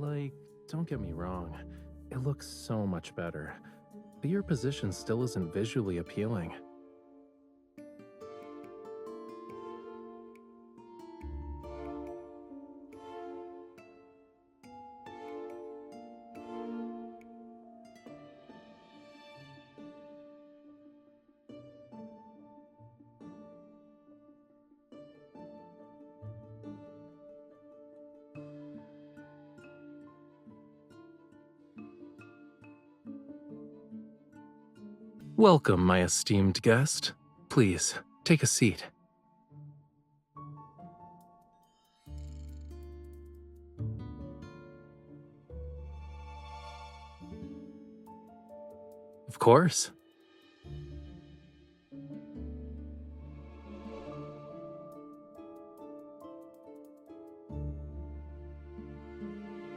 Like, don't get me wrong, it looks so much better, but your position still isn't visually appealing. Welcome, my esteemed guest. Please, take a seat. Of course.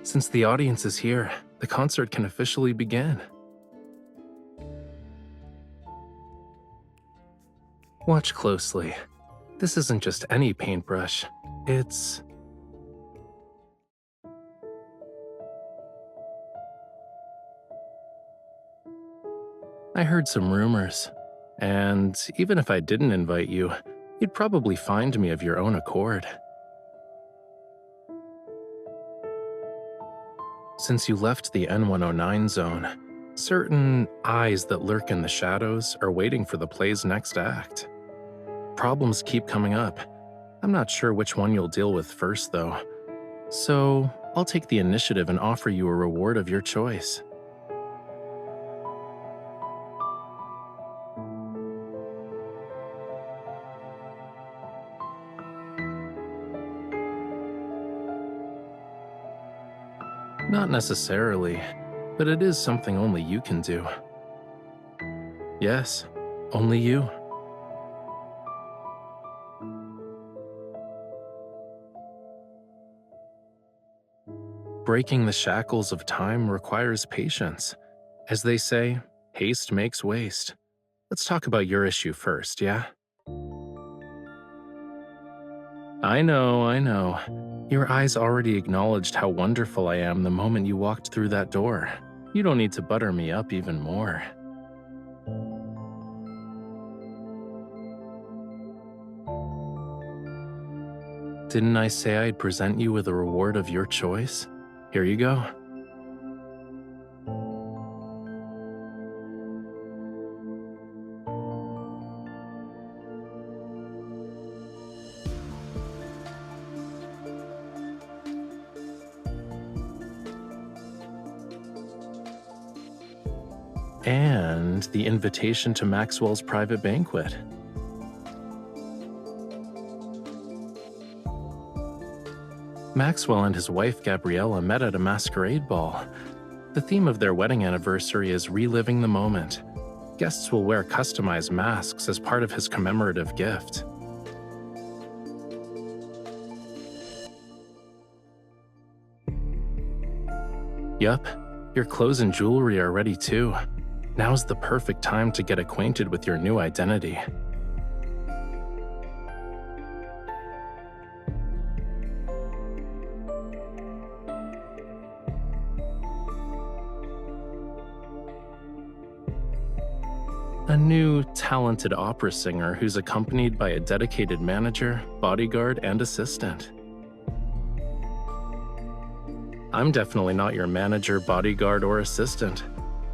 Since the audience is here, the concert can officially begin. Watch closely. This isn't just any paintbrush. It's... I heard some rumors, and even if I didn't invite you, you'd probably find me of your own accord. Since you left the N109 zone, certain eyes that lurk in the shadows are waiting for the play's next act. Problems keep coming up. I'm not sure which one you'll deal with first, though. So, I'll take the initiative and offer you a reward of your choice. Not necessarily, but it is something only you can do. Yes, only you. Breaking the shackles of time requires patience. As they say, haste makes waste. Let's talk about your issue first, yeah? I know. Your eyes already acknowledged how wonderful I am the moment you walked through that door. You don't need to butter me up even more. Didn't I say I'd present you with a reward of your choice? Here you go. And the invitation to Maxwell's private banquet. Maxwell and his wife Gabriella met at a masquerade ball. The theme of their wedding anniversary is reliving the moment. Guests will wear customized masks as part of his commemorative gift. Yup, your clothes and jewelry are ready too. Now's the perfect time to get acquainted with your new identity. A new, talented opera singer who's accompanied by a dedicated manager, bodyguard, and assistant. I'm definitely not your manager, bodyguard, or assistant.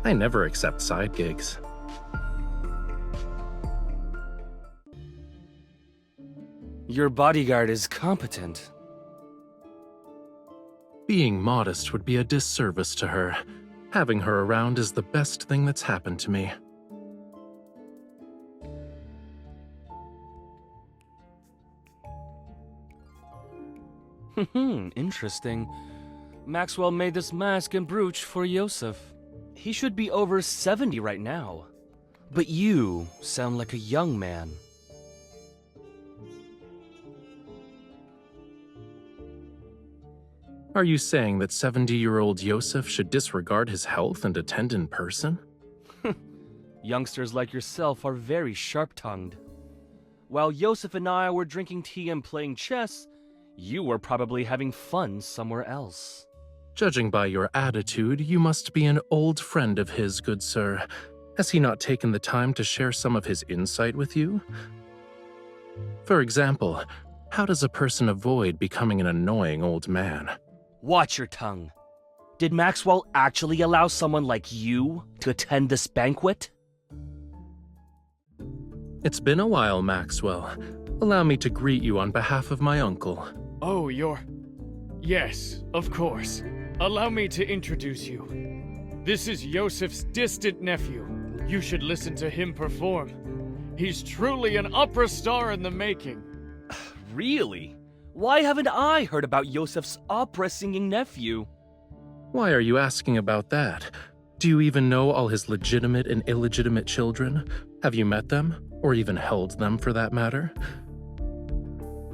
I never accept side gigs. Your bodyguard is competent. Being modest would be a disservice to her. Having her around is the best thing that's happened to me. Interesting. Maxwell made this mask and brooch for Yosef. He should be over 70 right now. But you sound like a young man. Are you saying that 70-year-old Yosef should disregard his health and attend in person? Youngsters like yourself are very sharp-tongued. While Yosef and I were drinking tea and playing chess, you were probably having fun somewhere else. Judging by your attitude, you must be an old friend of his, good sir. Has he not taken the time to share some of his insight with you? For example, how does a person avoid becoming an annoying old man? Watch your tongue. Did Maxwell actually allow someone like you to attend this banquet? It's been a while, Maxwell. Allow me to greet you on behalf of my uncle. Oh, Yes, of course. Allow me to introduce you. This is Yosef's distant nephew. You should listen to him perform. He's truly an opera star in the making. Really? Why haven't I heard about Yosef's opera-singing nephew? Why are you asking about that? Do you even know all his legitimate and illegitimate children? Have you met them? Or even held them, for that matter?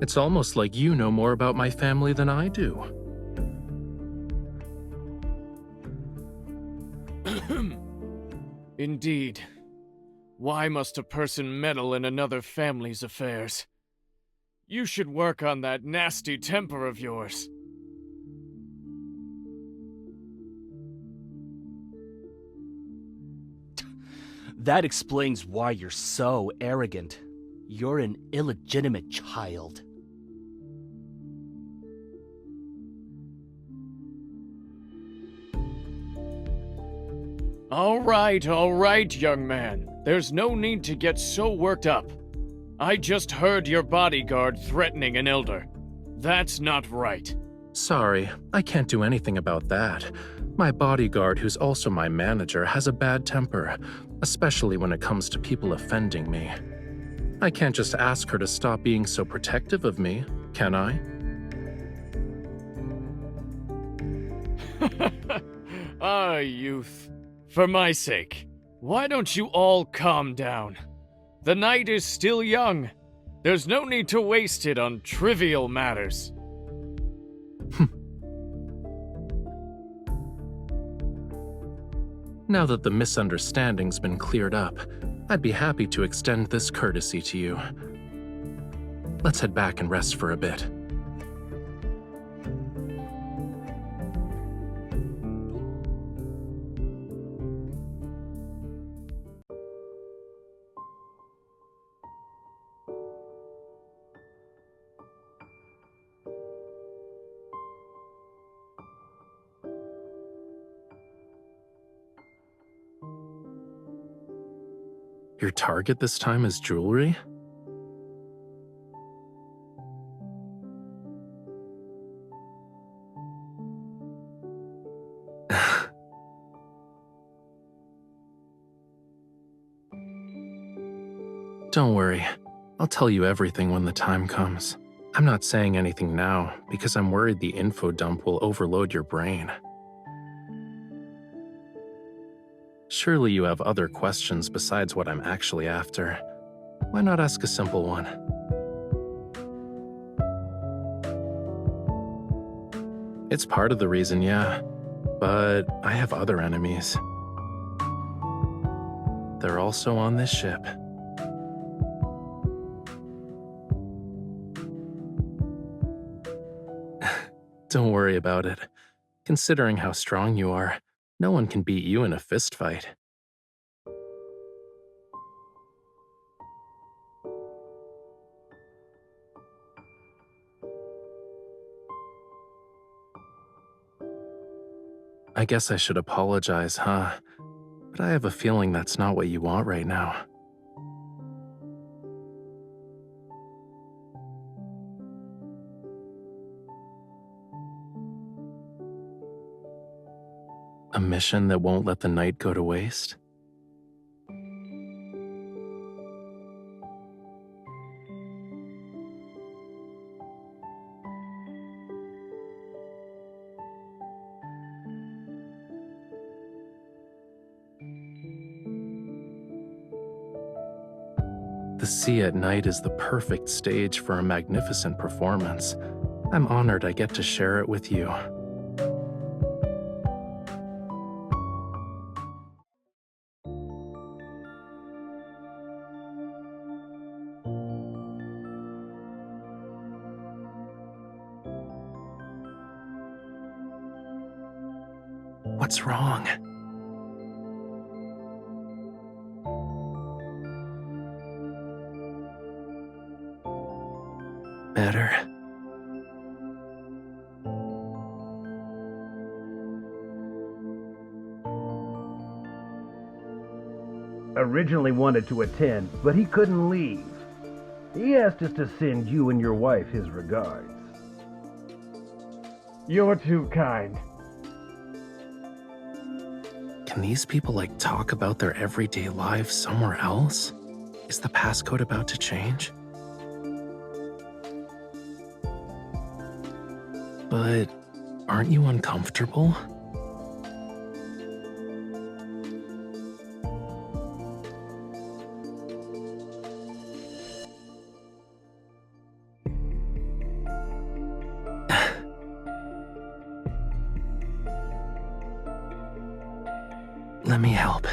It's almost like you know more about my family than I do. Indeed. Why must a person meddle in another family's affairs? You should work on that nasty temper of yours. That explains why you're so arrogant. You're an illegitimate child. All right, young man. There's no need to get so worked up. I just heard your bodyguard threatening an elder. That's not right. Sorry, I can't do anything about that. My bodyguard, who's also my manager, has a bad temper, especially when it comes to people offending me. I can't just ask her to stop being so protective of me, can I? Ah, youth. For my sake, why don't you all calm down? The night is still young. There's no need to waste it on trivial matters. Now that the misunderstanding's been cleared up, I'd be happy to extend this courtesy to you. Let's head back and rest for a bit. Your target this time is jewelry? Don't worry, I'll tell you everything when the time comes. I'm not saying anything now because I'm worried the info dump will overload your brain. Surely you have other questions besides what I'm actually after. Why not ask a simple one? It's part of the reason, yeah, but I have other enemies. They're also on this ship. Don't worry about it. Considering how strong you are, no one can beat you in a fist fight. I guess I should apologize, huh? But I have a feeling that's not what you want right now. A mission that won't let the night go to waste? The sea at night is the perfect stage for a magnificent performance. I'm honored I get to share it with you. What's wrong? Better. Originally wanted to attend, but he couldn't leave. He asked us to send you and your wife his regards. You're too kind. Can these people talk about their everyday lives somewhere else? Is the passcode about to change? But aren't you uncomfortable? Let me help.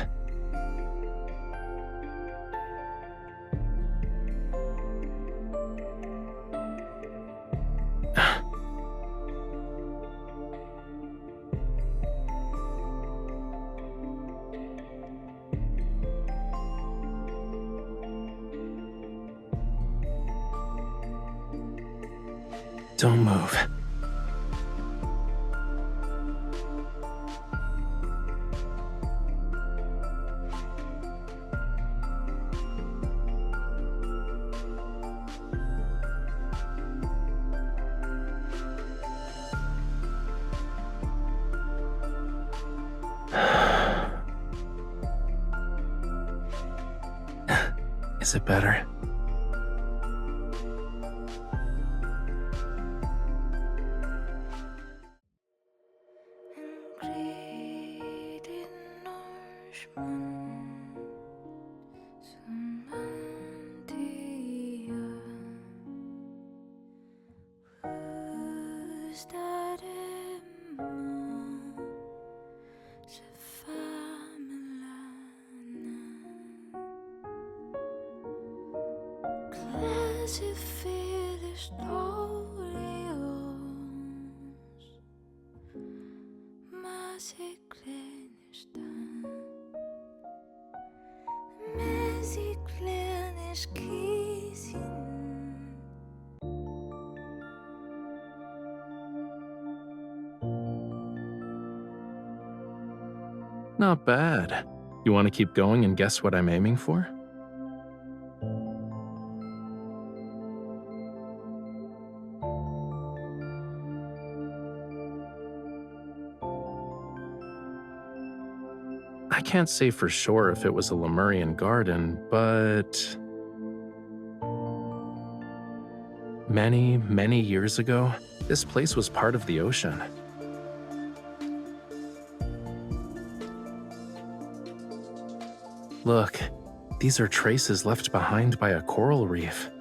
Don't move. Is it better? Not bad. You want to keep going and guess what I'm aiming for? I can't say for sure if it was a Lemurian garden, but many, many years ago, this place was part of the ocean. Look, these are traces left behind by a coral reef.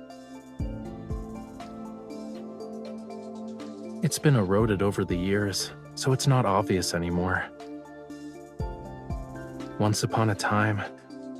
It's been eroded over the years, so it's not obvious anymore. Once upon a time,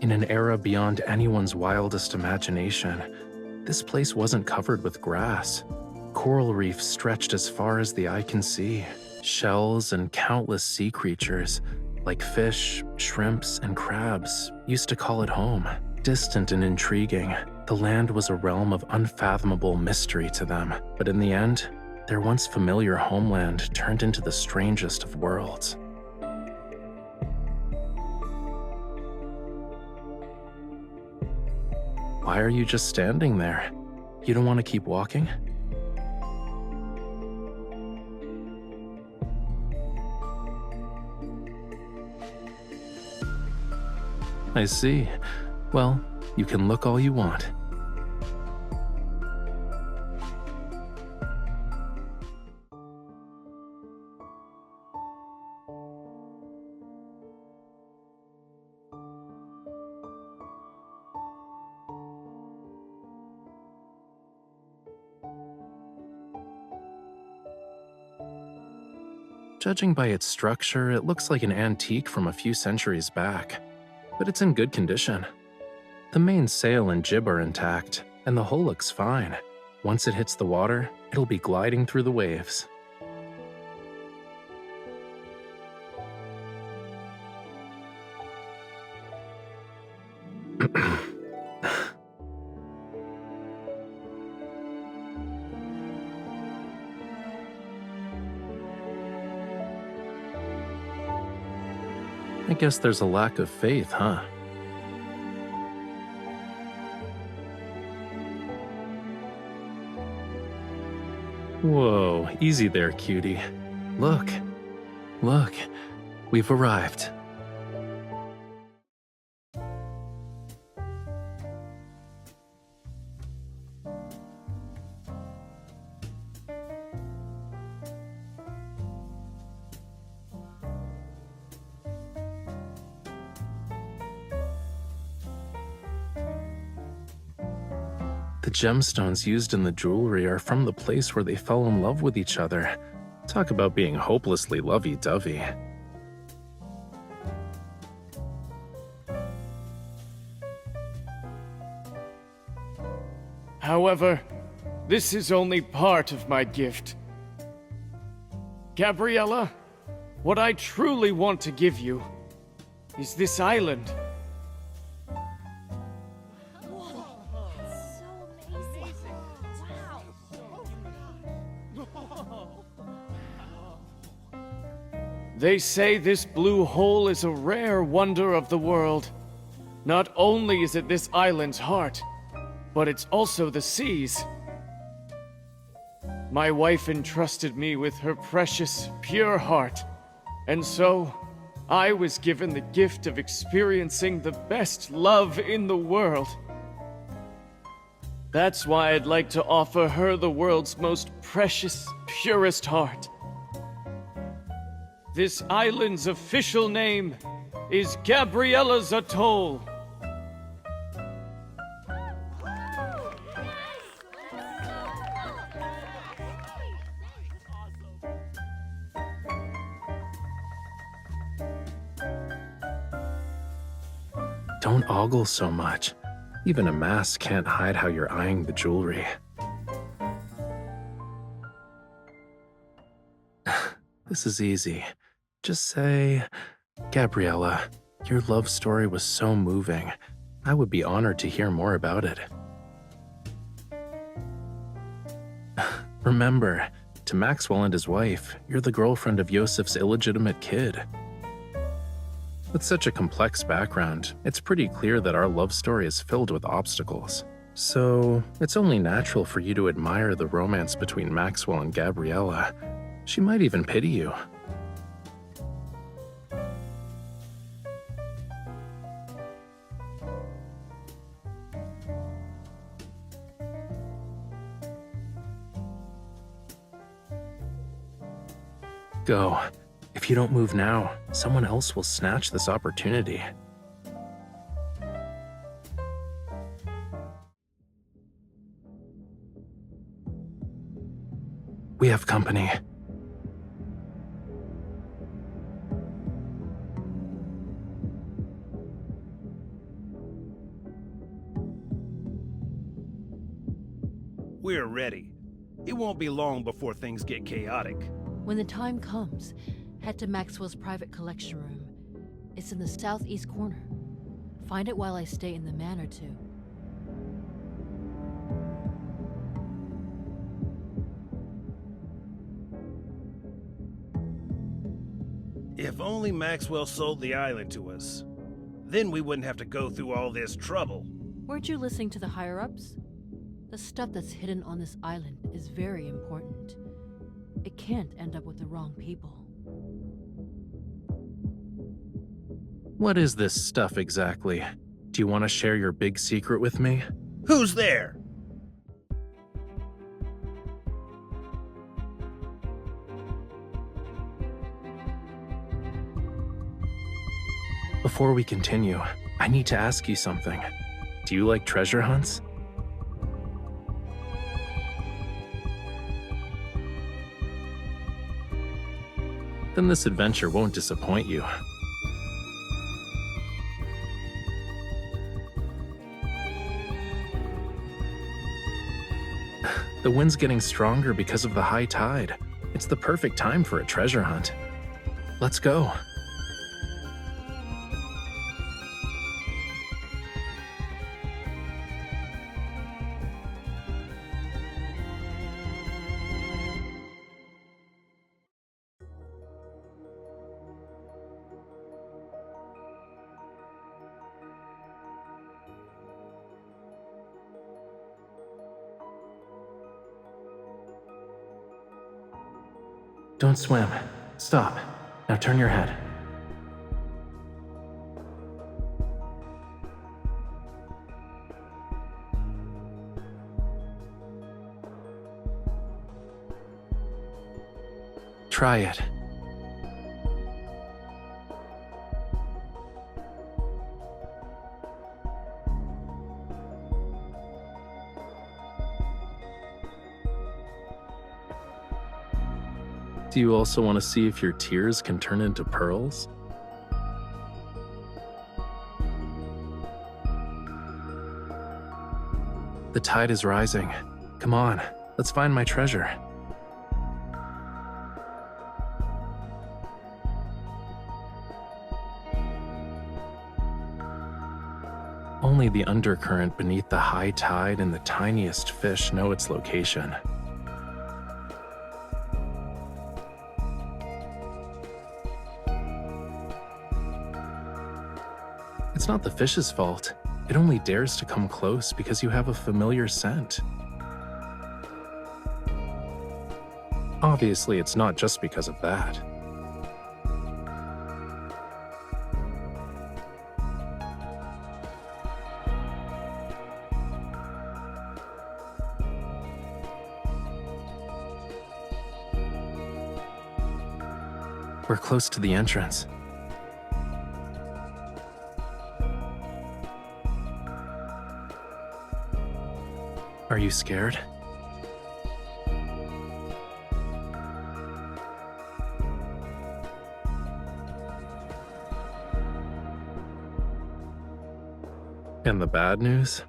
in an era beyond anyone's wildest imagination, this place wasn't covered with grass. Coral reefs stretched as far as the eye can see. Shells and countless sea creatures, like fish, shrimps, and crabs, used to call it home. Distant and intriguing, the land was a realm of unfathomable mystery to them. But in the end, their once familiar homeland turned into the strangest of worlds. Why are you just standing there? You don't want to keep walking? I see. Well, you can look all you want. Judging by its structure, it looks like an antique from a few centuries back, but it's in good condition. The main sail and jib are intact, and the hull looks fine. Once it hits the water, it'll be gliding through the waves. I guess there's a lack of faith, huh? Whoa, easy there, cutie. Look, look, we've arrived. The gemstones used in the jewelry are from the place where they fell in love with each other. Talk about being hopelessly lovey-dovey. However, this is only part of my gift. Gabriella, what I truly want to give you is this island. They say this blue hole is a rare wonder of the world. Not only is it this island's heart, but it's also the sea's. My wife entrusted me with her precious, pure heart, and so I was given the gift of experiencing the best love in the world. That's why I'd like to offer her the world's most precious, purest heart. This island's official name is Gabriella's Atoll. Don't ogle so much. Even a mask can't hide how you're eyeing the jewelry. This is easy. Just say, Gabriella, your love story was so moving. I would be honored to hear more about it. Remember, to Maxwell and his wife, you're the girlfriend of Yosef's illegitimate kid. With such a complex background, it's pretty clear that our love story is filled with obstacles. So, it's only natural for you to admire the romance between Maxwell and Gabriella. She might even pity you. Go. If you don't move now, someone else will snatch this opportunity. We have company. We're ready. It won't be long before things get chaotic. When the time comes, head to Maxwell's private collection room. It's in the southeast corner. Find it while I stay in the manor too. If only Maxwell sold the island to us. Then we wouldn't have to go through all this trouble. Weren't you listening to the higher-ups? The stuff that's hidden on this island is very important. It can't end up with the wrong people. What is this stuff exactly? Do you want to share your big secret with me? Who's there? Before we continue, I need to ask you something. Do you like treasure hunts? Then this adventure won't disappoint you. The wind's getting stronger because of the high tide. It's the perfect time for a treasure hunt. Let's go. Don't swim. Stop. Now turn your head. Try it. Do you also want to see if your tears can turn into pearls? The tide is rising. Come on, let's find my treasure. Only the undercurrent beneath the high tide and the tiniest fish know its location. It's not the fish's fault. It only dares to come close because you have a familiar scent. Obviously, it's not just because of that. We're close to the entrance. Are you scared? And the bad news?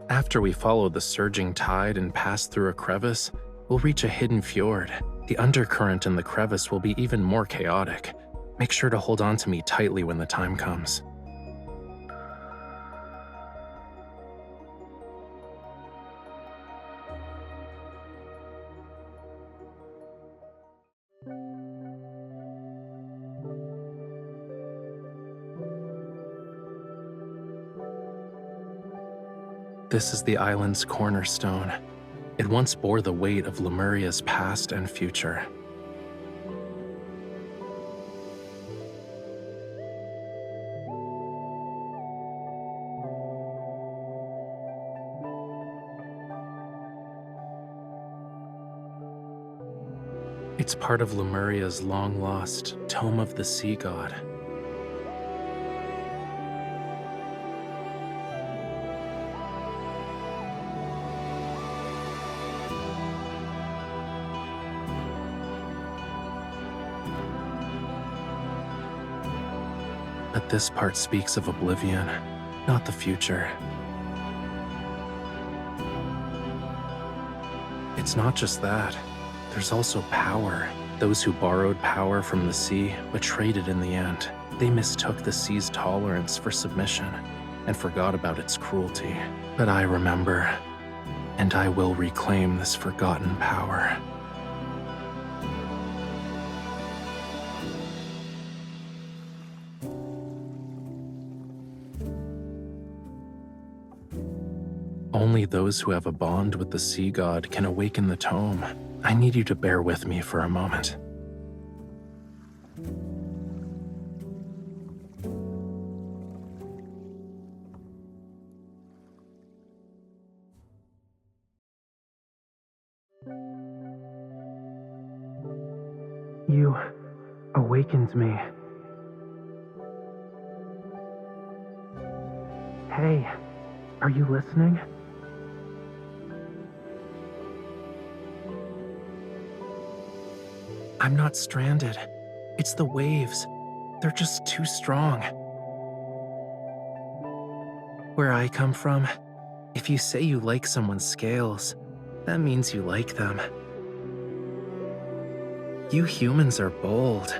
After we follow the surging tide and pass through a crevice, we'll reach a hidden fjord. The undercurrent in the crevice will be even more chaotic. Make sure to hold on to me tightly when the time comes. This is the island's cornerstone. It once bore the weight of Lemuria's past and future. It's part of Lemuria's long-lost Tome of the Sea God. But this part speaks of oblivion, not the future. It's not just that. There's also power. Those who borrowed power from the sea betrayed it in the end. They mistook the sea's tolerance for submission and forgot about its cruelty. But I remember, and I will reclaim this forgotten power. Only those who have a bond with the sea god can awaken the tome. I need you to bear with me for a moment. You awakened me. Hey, are you listening? I'm not stranded. It's the waves. They're just too strong. Where I come from, if you say you like someone's scales, that means you like them. You humans are bold.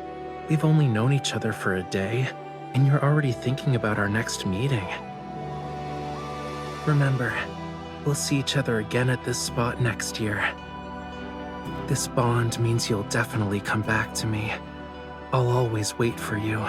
We've only known each other for a day, and you're already thinking about our next meeting. Remember, we'll see each other again at this spot next year. This bond means you'll definitely come back to me. I'll always wait for you.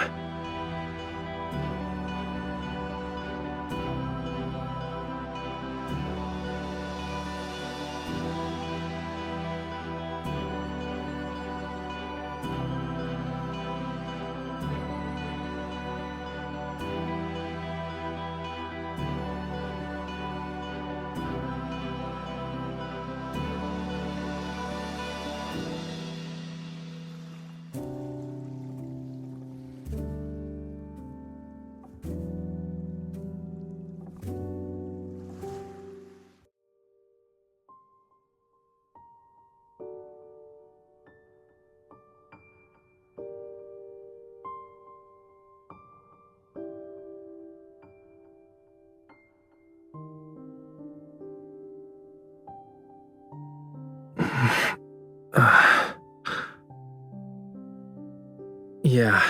Yeah.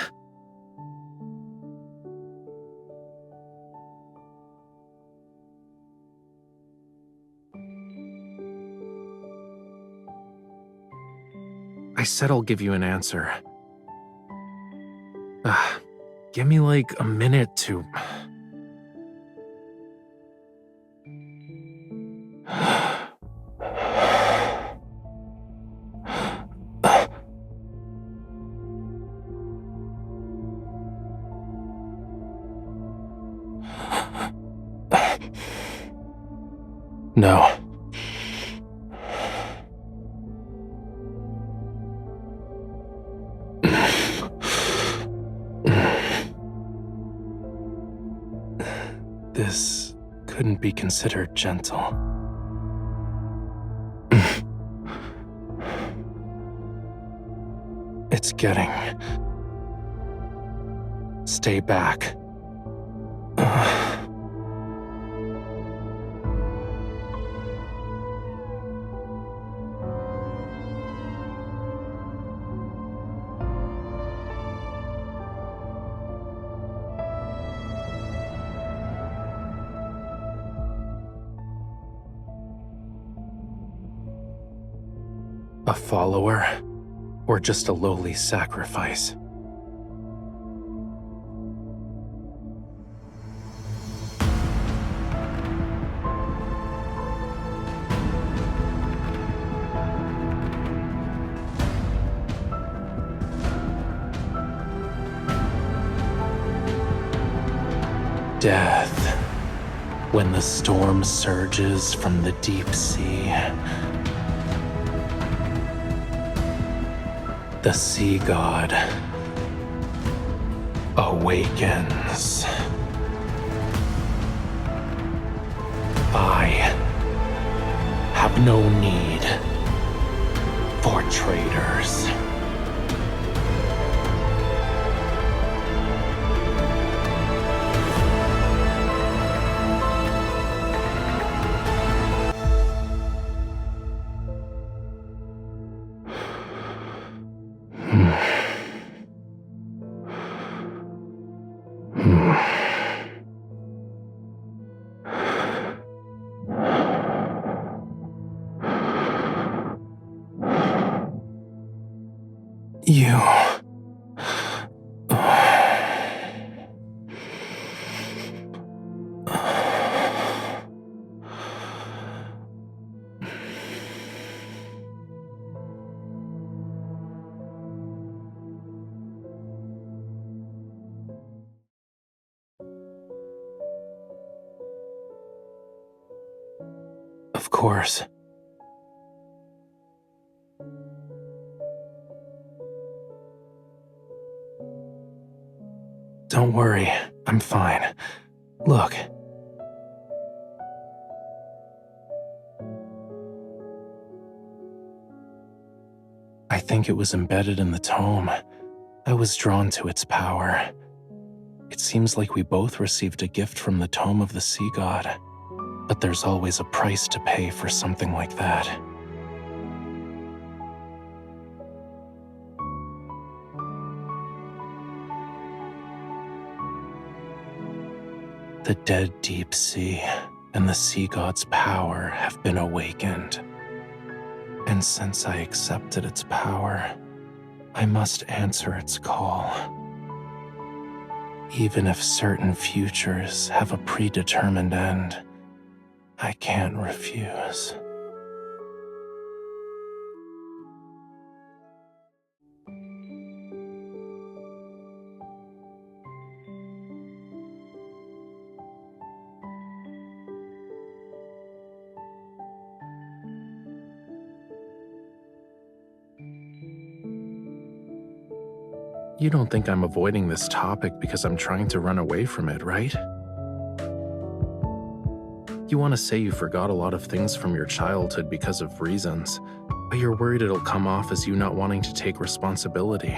I said I'll give you an answer. Give me like a minute to... No. This couldn't be considered gentle. It's getting... Stay back. A follower, or just a lowly sacrifice? Death, when the storm surges from the deep sea. The sea god awakens. I have no need for traitors. You... Of course. Don't worry, I'm fine. Look. I think it was embedded in the tome. I was drawn to its power. It seems like we both received a gift from the tome of the sea god. But there's always a price to pay for something like that. The dead deep sea and the sea god's power have been awakened. And since I accepted its power, I answer answer its call. Even if certain futures have a predetermined end, I can't refuse. You don't think I'm avoiding this topic because I'm trying to run away from it, right? You want to say you forgot a lot of things from your childhood because of reasons, but you're worried it'll come off as you not wanting to take responsibility.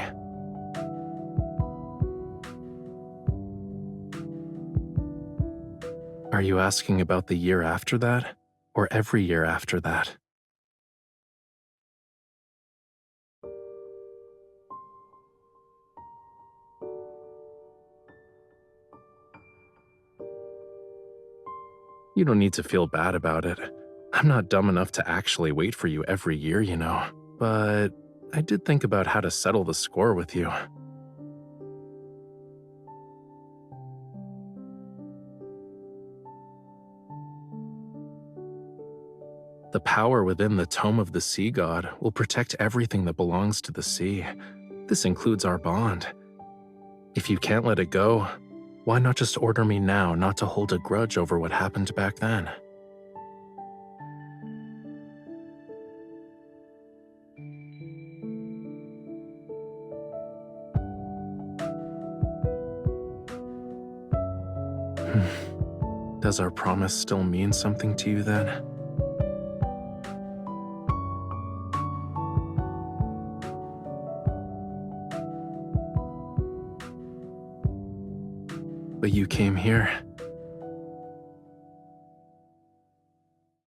Are you asking about the year after that, or every year after that? You don't need to feel bad about it. I'm not dumb enough to actually wait for you every year, you know. But I did think about how to settle the score with you. The power within the Tome of the Sea God will protect everything that belongs to the sea. This includes our bond. If you can't let it go, why not just order me now not to hold a grudge over what happened back then? Does our promise still mean something to you then? But you came here.